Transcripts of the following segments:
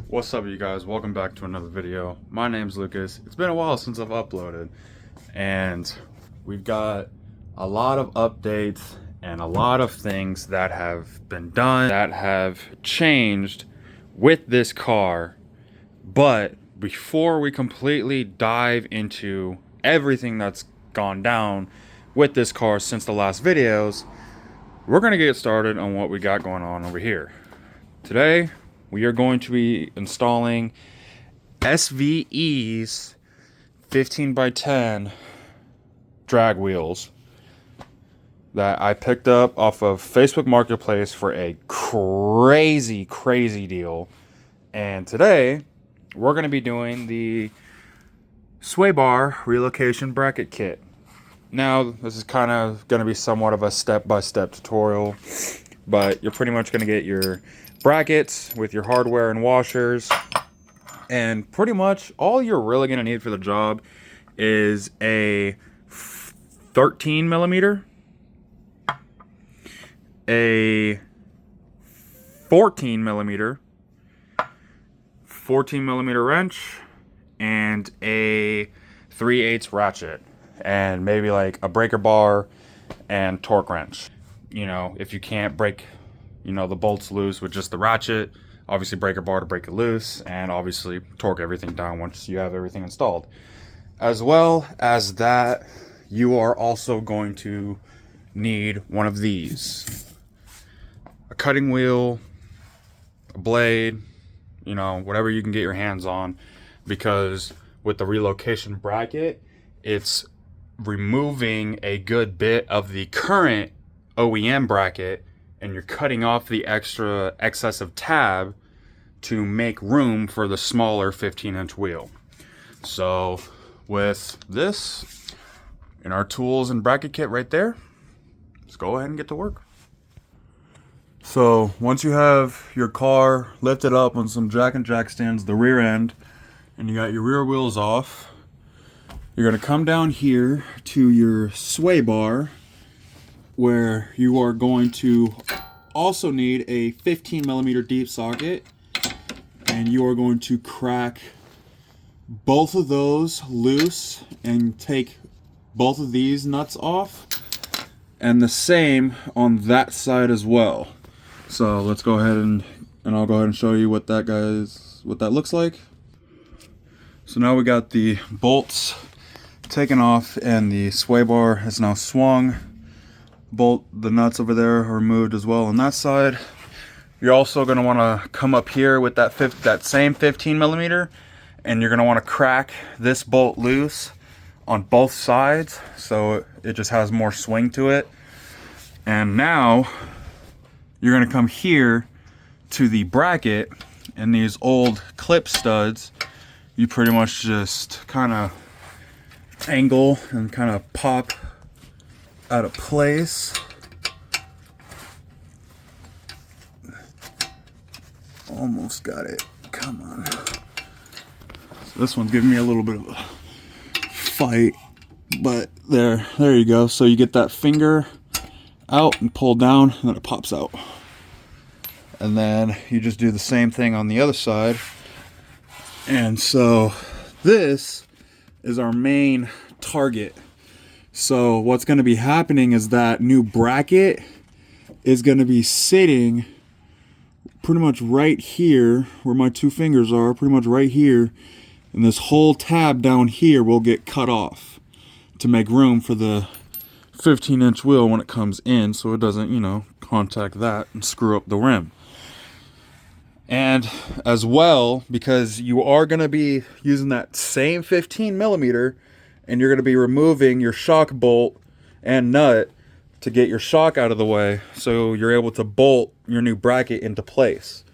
What's up, you guys? Welcome back to another video. My name's Lucas. It's been a while since I've uploaded, and we've got a lot of updates and a lot of things that have been done, that have changed with this car. But before we completely dive into everything that's gone down with this car since the last videos, we're gonna get started on what we got going on over here. Today, we are going to be installing SVE's 15x10 drag wheels that I picked up off of Facebook Marketplace for a crazy deal. And today, we're going to be doing the swaybar relocation bracket kit. Now, this is kind of going to be somewhat of a step-by-step tutorial, but you're pretty much going to get your brackets with your hardware and washers, and pretty much all you're really going to need for the job is a 13 millimeter, a 14 millimeter wrench, and a 3/8 ratchet, and maybe like a breaker bar and torque wrench. You know, if you can't break the bolts loose with just the ratchet, obviously breaker bar to break it loose, and obviously torque everything down once you have everything installed. As well as that, you are also going to need one of these: a cutting wheel, a blade, whatever you can get your hands on, because with the relocation bracket, it's removing a good bit of the current OEM bracket, and you're cutting off the extra excessive tab to make room for the smaller 15-inch wheel. So with this and our tools and bracket kit right there, let's go ahead and get to work. So once you have your car lifted up on some jack and jack stands, the rear end, and you got your rear wheels off, you're going to come down here to your sway bar, where you are going to also need a 15 millimeter deep socket, and you are going to crack both of those loose and take both of these nuts off, and the same on that side as well. So let's go ahead and I'll go ahead and show you what that looks like. So now we got the bolts taken off and the sway bar is now swung. The nuts over there are removed as well on that side. You're also going to want to come up here with that same 15 millimeter, and you're going to want to crack this bolt loose on both sides so it just has more swing to it. And now you're going to come here to the bracket, and these old clip studs, you pretty much just kind of angle and kind of pop out of place. Almost got it. Come on. So this one's giving me a little bit of a fight, but there you go. So you get that finger out and pull down, and then it pops out. And then you just do the same thing on the other side. And so this is our main target. So what's going to be happening is that new bracket is going to be sitting pretty much right here where my two fingers are, pretty much right here, and this whole tab down here will get cut off to make room for the 15-inch wheel when it comes in, so it doesn't, contact that and screw up the rim. And as well, because you are going to be using that same 15 millimeter, and you're going to be removing your shock bolt and nut to get your shock out of the way, so you're able to bolt your new bracket into place.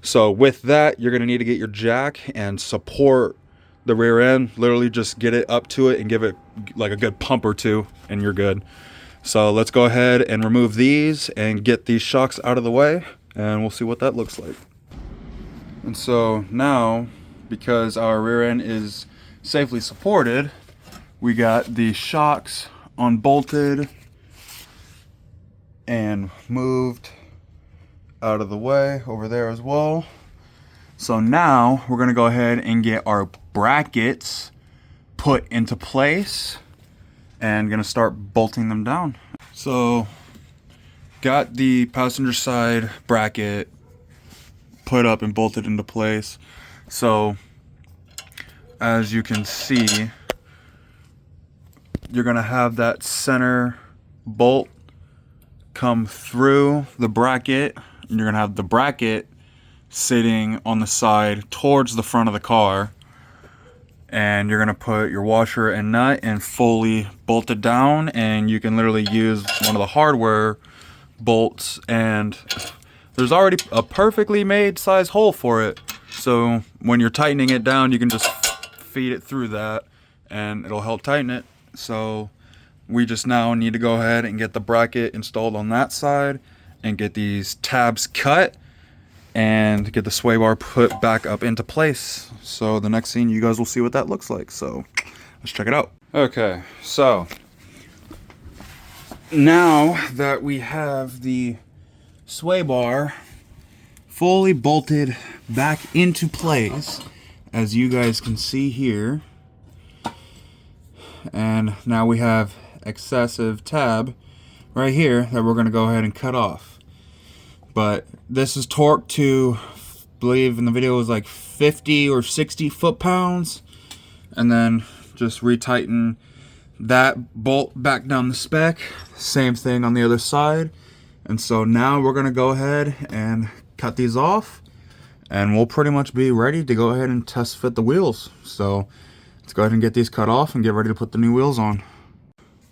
So with that, you're going to need to get your jack and support the rear end. Literally just get it up to it and give it like a good pump or two, and you're good. So let's go ahead and remove these and get these shocks out of the way, and we'll see what that looks like. And so now, because our rear end is safely supported, we got the shocks unbolted and moved out of the way over there as well. So now we're gonna go ahead and get our brackets put into place and gonna start bolting them down. So got the passenger side bracket put up and bolted into place. So as you can see, you're gonna have that center bolt come through the bracket, and you're gonna have the bracket sitting on the side towards the front of the car, and you're gonna put your washer and nut and fully bolt it down, and you can literally use one of the hardware bolts, and there's already a perfectly made size hole for it. So when you're tightening it down, you can just feed it through that and it'll help tighten it. So we just now need to go ahead and get the bracket installed on that side and get these tabs cut and get the sway bar put back up into place. So the next scene, you guys will see what that looks like. So let's check it out. Okay, so now that we have the sway bar fully bolted back into place, as you guys can see here, and now we have excessive tab right here that we're going to go ahead and cut off. But this is torqued to, I believe in the video it was like 50 or 60 foot-pounds, and then just retighten that bolt back down the spec. Same thing on the other side. And so now we're going to go ahead and cut these off, and we'll pretty much be ready to go ahead and test fit the wheels. So let's go ahead and get these cut off and get ready to put the new wheels on.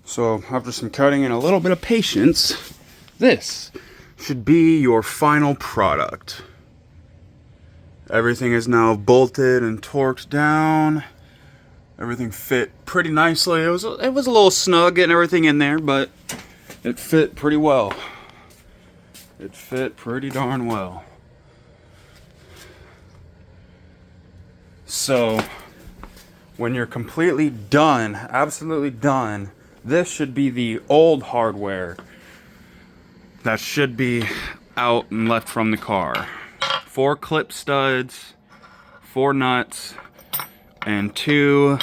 So after some cutting and a little bit of patience, this should be your final product. Everything is now bolted and torqued down. Everything fit pretty nicely. It was a little snug getting everything in there, but it fit pretty well. It fit pretty darn well. So when you're completely done, absolutely done, this should be the old hardware that should be out and left from the car. 4 clip studs, 4 nuts, and 2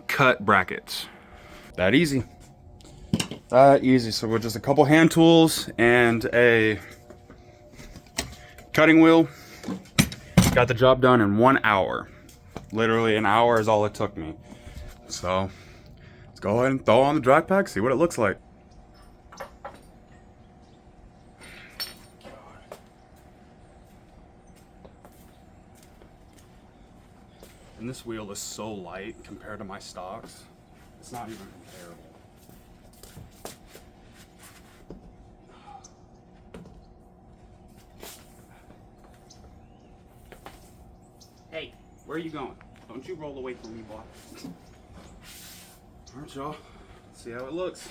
cut brackets. That easy. That easy. So with just a couple hand tools and a cutting wheel, got the job done in 1 hour. Literally an hour is all it took me. So let's go ahead and throw on the dry pack, see what it looks like. And this wheel is so light compared to my stocks. It's not even comparable. Hey, where are you going? Don't you roll away from me, boy. Alright, y'all. See how it looks.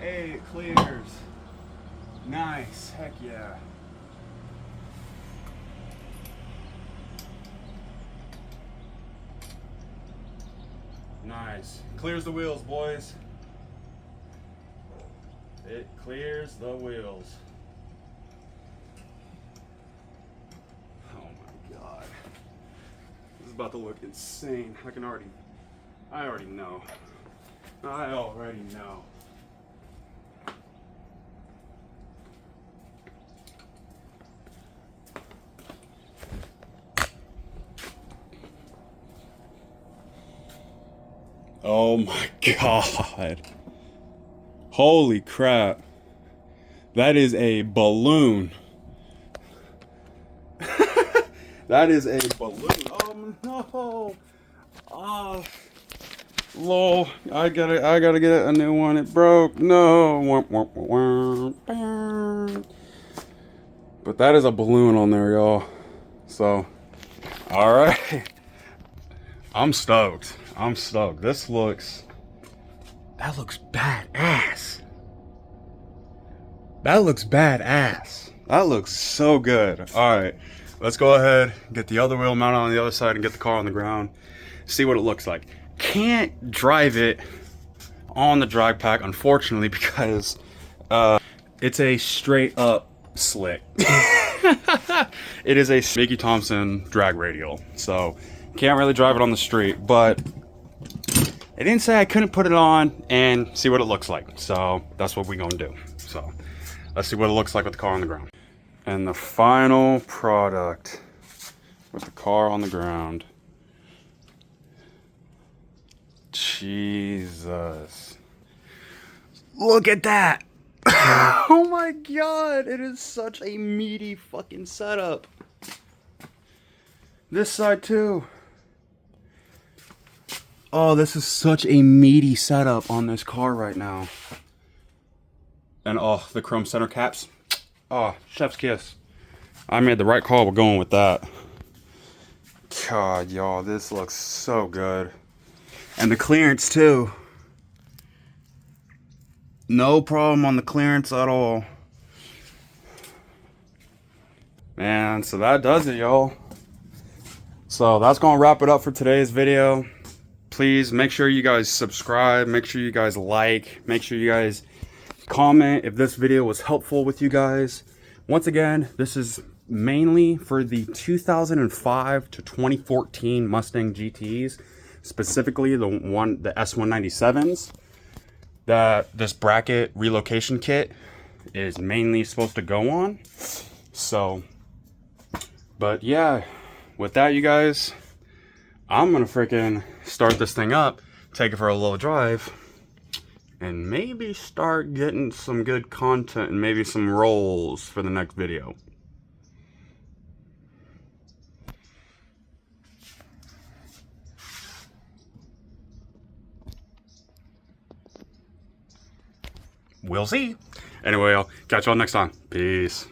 Hey, it clears. Nice. Heck yeah. Nice. Clears the wheels, boys. It clears the wheels. Oh my god. This is about to look insane. I already know. I already know. Oh my god. Holy crap. That is a balloon. That is a balloon. Oh no. Oh. Lol. I gotta get a new one. It broke. No. But that is a balloon on there, y'all. So, alright. I'm stoked. I'm stoked. That looks badass. That looks badass. That looks so good. All right, let's go ahead, get the other wheel mounted on the other side and get the car on the ground. See what it looks like. Can't drive it on the drag pack, unfortunately, because it's a straight up slick. It is a Mickey Thompson drag radial, so can't really drive it on the street, but it didn't say I couldn't put it on and see what it looks like. So that's what we're gonna do. So let's see what it looks like with the car on the ground. And the final product with the car on the ground. Jesus. Look at that. Oh my God, it is such a meaty fucking setup. This side too. Oh, this is such a meaty setup on this car right now. And oh, the chrome center caps. Oh, chef's kiss. I made the right call with going with that. God, y'all, this looks so good. And the clearance too. No problem on the clearance at all. Man, so that does it, y'all. So that's gonna wrap it up for today's video. Please make sure you guys subscribe, make sure you guys like, make sure you guys comment if this video was helpful with you guys. Once again, this is mainly for the 2005 to 2014 Mustang GTs, specifically the S197s. That this bracket relocation kit is mainly supposed to go on. So, but yeah, with that, you guys, I'm gonna freaking start this thing up, take it for a little drive, and maybe start getting some good content and maybe some rolls for the next video. We'll see. Anyway, I'll catch y'all next time. Peace.